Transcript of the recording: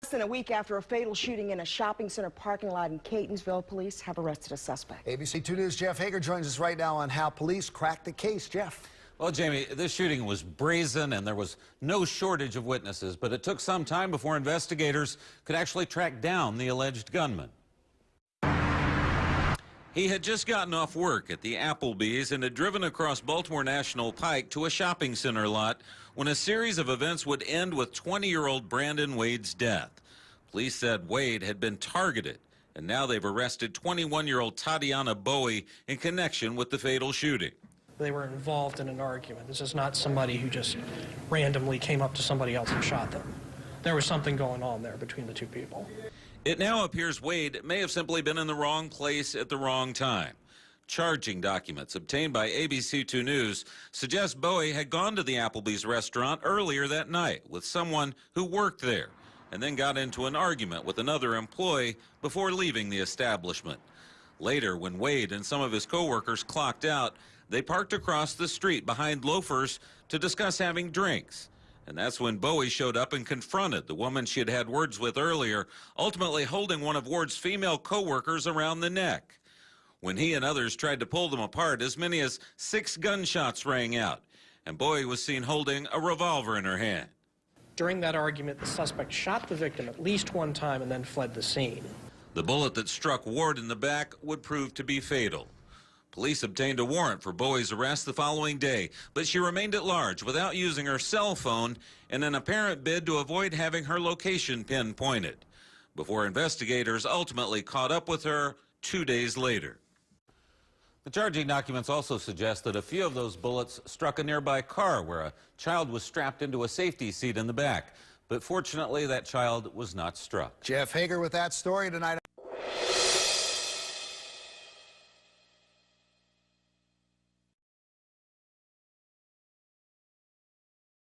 Less than a week after a fatal shooting in a shopping center parking lot in Catonsville, police have arrested a suspect. ABC 2 News' Jeff Hager joins us right now on how police cracked the case. Jeff. Well, Jamie, this shooting was brazen and there was no shortage of witnesses, but it took some time before investigators could actually track down the alleged gunman. He had just gotten off work at the Applebee's and had driven across Baltimore National Pike to a shopping center lot when a series of events would end with 20-year-old Brandon Wade's death. Police said Wade had been targeted, and now they've arrested 21-year-old Tatiana Bowie in connection with the fatal shooting. They were involved in an argument. This is not somebody who just randomly came up to somebody else and shot them. There was something going on there between the two people. It now appears Wade may have simply been in the wrong place at the wrong time. Charging documents obtained by ABC 2 News suggest Bowie had gone to the Applebee's restaurant earlier that night with someone who worked there and then got into an argument with another employee before leaving the establishment. Later, when Wade and some of his co-workers clocked out, they parked across the street behind loafers to discuss having drinks. And that's when Bowie showed up and confronted the woman she had had words with earlier, ultimately holding one of Ward's female co-workers around the neck. When he and others tried to pull them apart, as many as 6 gunshots rang out, and Bowie was seen holding a revolver in her hand. During that argument, the suspect shot the victim at least one time and then fled the scene. The bullet that struck Ward in the back would prove to be fatal. Police obtained a warrant for Bowie's arrest the following day, but she remained at large without using her cell phone in an apparent bid to avoid having her location pinpointed, before investigators ultimately caught up with her 2 days later. The charging documents also suggest that a few of those bullets struck a nearby car where a child was strapped into a safety seat in the back. But fortunately, that child was not struck. Jeff Hager with that story tonight.